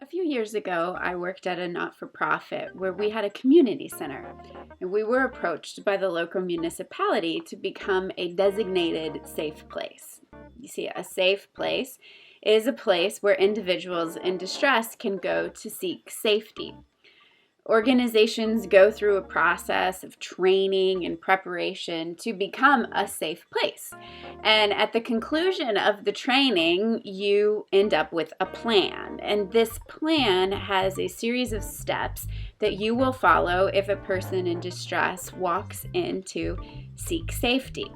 A few years ago, I worked at a not-for-profit where we had a community center, and we were approached by the local municipality to become a designated safe place. You see, a safe place is a place where individuals in distress can go to seek safety. Organizations go through a process of training and preparation to become a safe place. And at the conclusion of the training, you end up with a plan. And this plan has a series of steps that you will follow if a person in distress walks in to seek safety.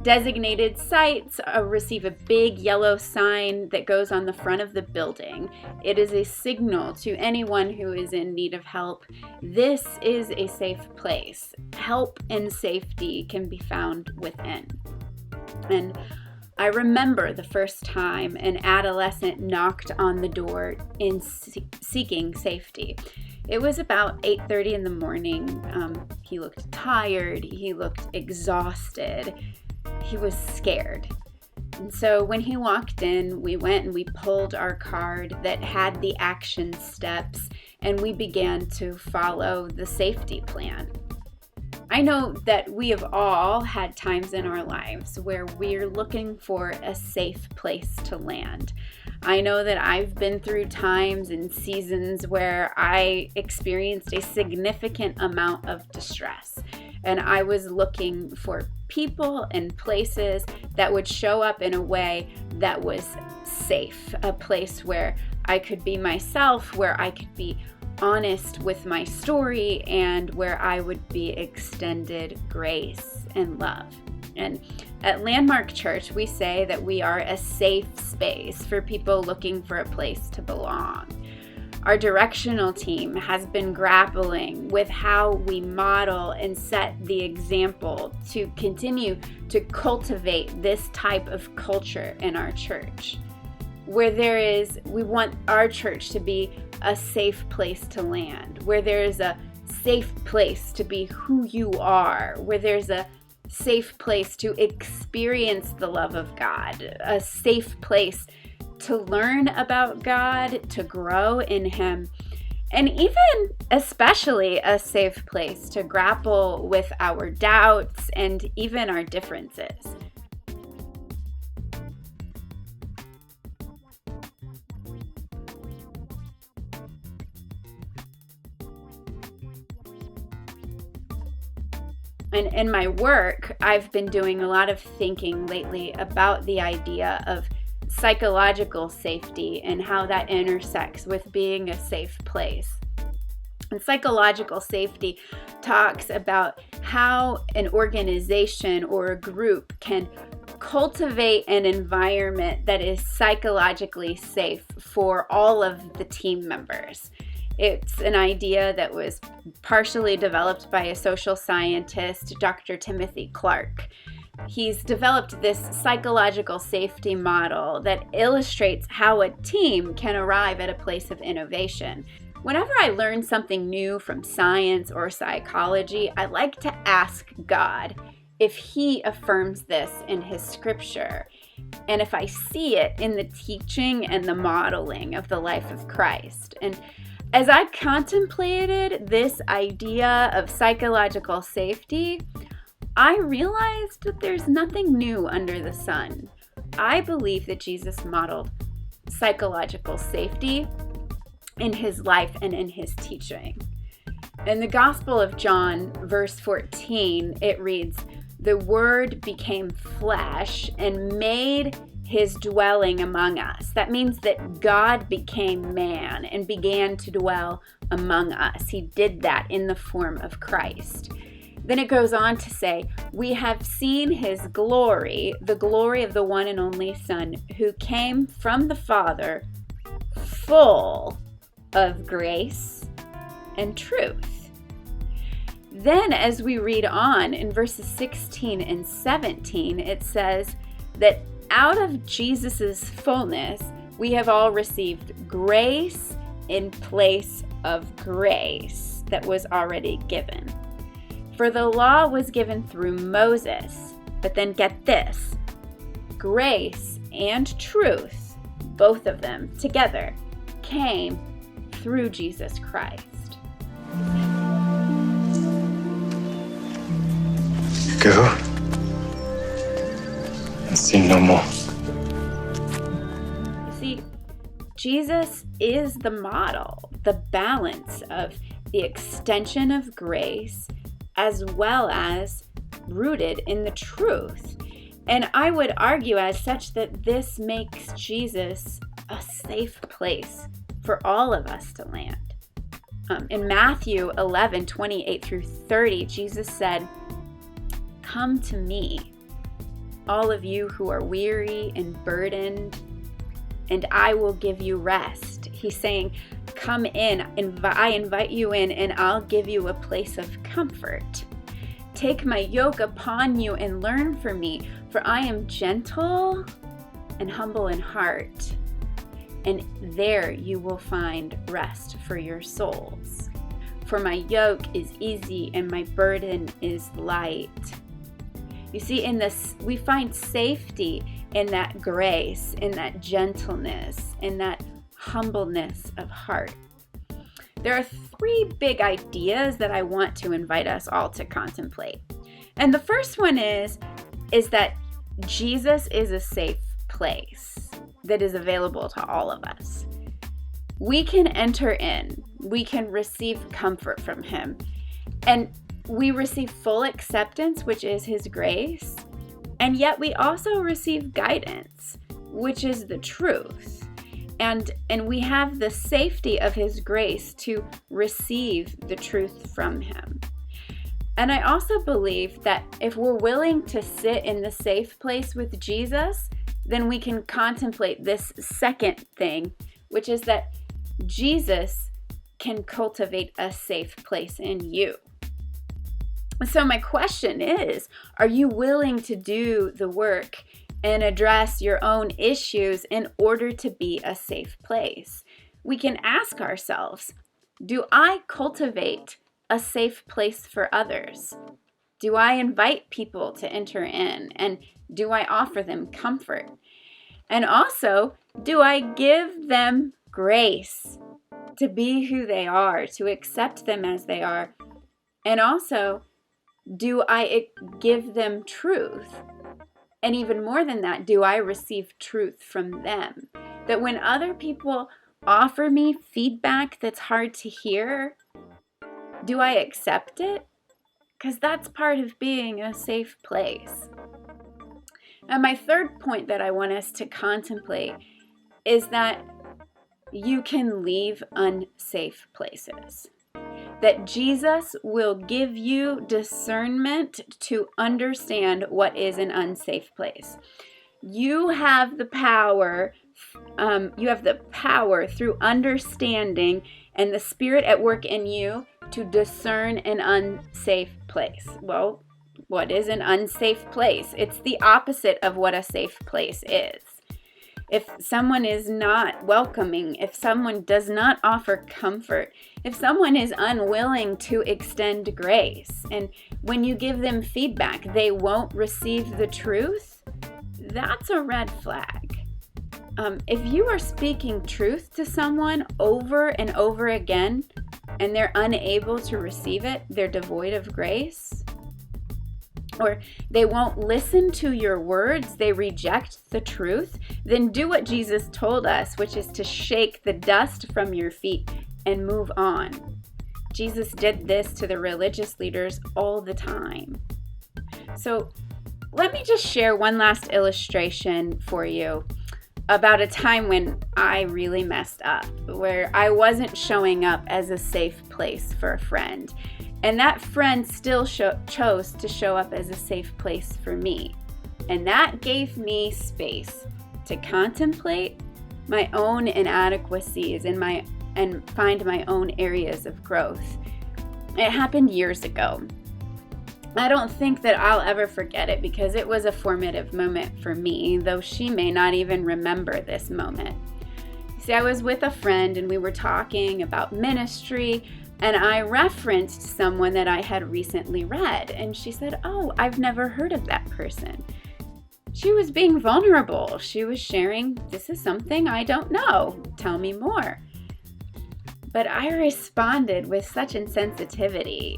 Designated sites receive a big yellow sign that goes on the front of the building. It is a signal to anyone who is in need of help. This is a safe place. Help and safety can be found within. And I remember the first time an adolescent knocked on the door in seeking safety. It was about 8:30 in the morning. He looked tired. He looked exhausted. He was scared. And so when he walked in, we went and we pulled our card that had the action steps, and we began to follow the safety plan. I know that we have all had times in our lives where we're looking for a safe place to land. I know that I've been through times and seasons where I experienced a significant amount of distress, and I was looking for people and places that would show up in a way that was safe, a place where I could be myself, where I could be honest with my story, and where I would be extended grace and love. And at Landmark Church, we say that we are a safe space for people looking for a place to belong. Our directional team has been grappling with how we model and set the example to continue to cultivate this type of culture in our church. We want our church to be a safe place to land, where there is a safe place to be who you are, where there's a safe place to experience the love of God, a safe place to learn about God, to grow in Him, and even especially a safe place to grapple with our doubts and even our differences. And in my work, I've been doing a lot of thinking lately about the idea of psychological safety and how that intersects with being a safe place. And psychological safety talks about how an organization or a group can cultivate an environment that is psychologically safe for all of the team members. It's an idea that was partially developed by a social scientist, Dr. Timothy Clark. He's developed this psychological safety model that illustrates how a team can arrive at a place of innovation. Whenever I learn something new from science or psychology, I like to ask God if He affirms this in His scripture, and if I see it in the teaching and the modeling of the life of Christ. And as I contemplated this idea of psychological safety, I realized that there's nothing new under the sun. I believe that Jesus modeled psychological safety in His life and in His teaching. In the Gospel of John, verse 14, it reads, "The Word became flesh and made His dwelling among us." That means that God became man and began to dwell among us. He did that in the form of Christ. Then it goes on to say, "We have seen His glory, the glory of the one and only Son, who came from the Father, full of grace and truth." Then as we read on in verses 16 and 17, it says that out of Jesus's fullness, we have all received grace in place of grace that was already given. For the law was given through Moses, but then get this, grace and truth, both of them together, came through Jesus Christ. Go and sin no more. You see, Jesus is the model, the balance of the extension of grace as well as rooted in the truth. And I would argue as such that this makes Jesus a safe place for all of us to land. In Matthew 11:28-30, Jesus said, "Come to me, all of you who are weary and burdened, and I will give you rest." He's saying, come in, I invite you in, and I'll give you a place of comfort. Take my yoke upon you and learn from me, for I am gentle and humble in heart, and there you will find rest for your souls. For my yoke is easy and my burden is light. You see, in this, we find safety in that grace, in that gentleness, in that humbleness of heart. There are 3 big ideas that I want to invite us all to contemplate. And the first one is that Jesus is a safe place that is available to all of us. We can enter in, we can receive comfort from him, and we receive full acceptance, which is his grace, and yet we also receive guidance, which is the truth. And we have the safety of his grace to receive the truth from him. And I also believe that if we're willing to sit in the safe place with Jesus, then we can contemplate this second thing, which is that Jesus can cultivate a safe place in you. So my question is, are you willing to do the work and address your own issues in order to be a safe place? We can ask ourselves, do I cultivate a safe place for others? Do I invite people to enter in? And do I offer them comfort? And also, do I give them grace to be who they are, to accept them as they are? And also, do I give them truth? And even more than that, do I receive truth from them? That when other people offer me feedback that's hard to hear, do I accept it? Because that's part of being a safe place. And my third point that I want us to contemplate is that you can leave unsafe places. That Jesus will give you discernment to understand what is an unsafe place. You have the power. You have the power through understanding and the Spirit at work in you to discern an unsafe place. Well, what is an unsafe place? It's the opposite of what a safe place is. If someone is not welcoming, if someone does not offer comfort, if someone is unwilling to extend grace, and when you give them feedback, they won't receive the truth, that's a red flag. If you are speaking truth to someone over and over again, and they're unable to receive it, they're devoid of grace, or they won't listen to your words, they reject the truth, then do what Jesus told us, which is to shake the dust from your feet and move on. Jesus did this to the religious leaders all the time. So let me just share one last illustration for you about a time when I really messed up, where I wasn't showing up as a safe place for a friend. And that friend still chose to show up as a safe place for me. And that gave me space to contemplate my own inadequacies and find my own areas of growth. It happened years ago. I don't think that I'll ever forget it because it was a formative moment for me, though she may not even remember this moment. You see, I was with a friend and we were talking about ministry, and I referenced someone that I had recently read, and she said, "Oh, I've never heard of that person." She was being vulnerable. She was sharing, "This is something I don't know. Tell me more." But I responded with such insensitivity.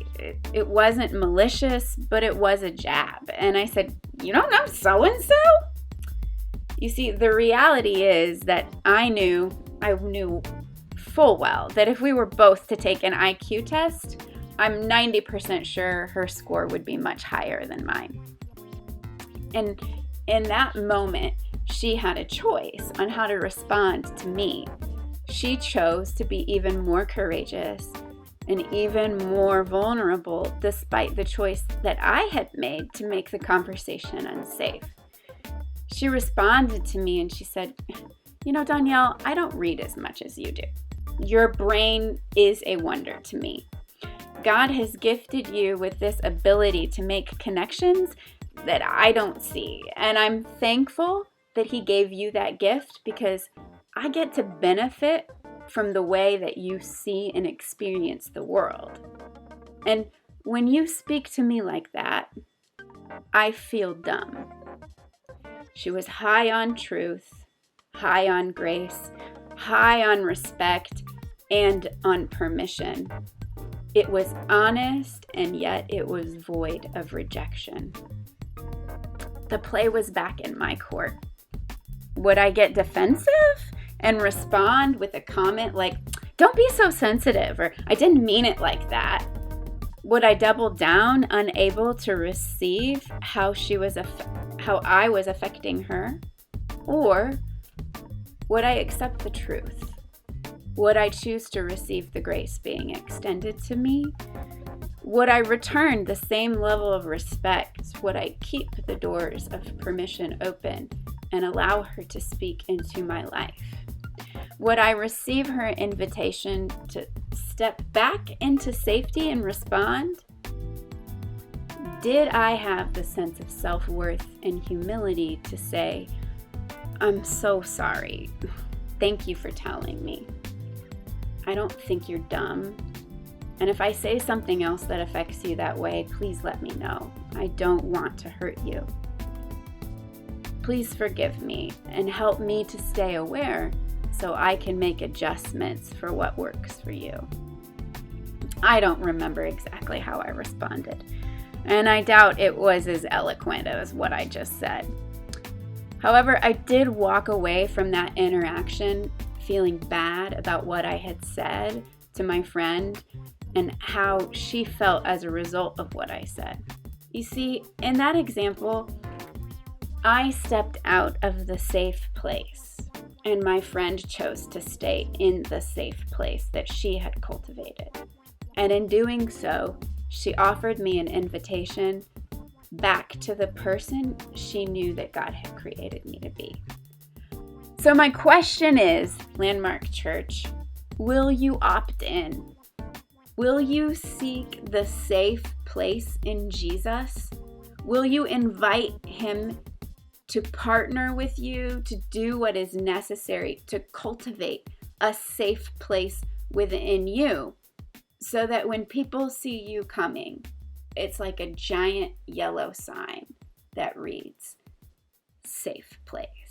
It wasn't malicious, but it was a jab. And I said, "You don't know so-and-so?" You see, the reality is that I knew full well that if we were both to take an IQ test, I'm 90% sure her score would be much higher than mine. And in that moment, she had a choice on how to respond to me. She chose to be even more courageous and even more vulnerable despite the choice that I had made to make the conversation unsafe. She responded to me and she said, "You know, Danielle, I don't read as much as you do. Your brain is a wonder to me. God has gifted you with this ability to make connections that I don't see. And I'm thankful that He gave you that gift because I get to benefit from the way that you see and experience the world. And when you speak to me like that, I feel dumb." She was high on truth, high on grace, high on respect, and on permission. It was honest, and yet it was void of rejection. The play was back in my court. Would I get defensive and respond with a comment like, "Don't be so sensitive," or "I didn't mean it like that"? Would I double down, unable to receive how I was affecting her? Or would I accept the truth? Would I choose to receive the grace being extended to me? Would I return the same level of respect? Would I keep the doors of permission open and allow her to speak into my life? Would I receive her invitation to step back into safety and respond? Did I have the sense of self-worth and humility to say, "I'm so sorry. Thank you for telling me. I don't think you're dumb. And if I say something else that affects you that way, please let me know. I don't want to hurt you. Please forgive me and help me to stay aware so I can make adjustments for what works for you." I don't remember exactly how I responded, and I doubt it was as eloquent as what I just said. However, I did walk away from that interaction feeling bad about what I had said to my friend and how she felt as a result of what I said. You see, in that example, I stepped out of the safe place, and my friend chose to stay in the safe place that she had cultivated. And in doing so, she offered me an invitation back to the person she knew that God had created me to be. So my question is, Landmark Church, will you opt in? Will you seek the safe place in Jesus? Will you invite Him to partner with you to do what is necessary to cultivate a safe place within you so that when people see you coming, it's like a giant yellow sign that reads, "Safe place"?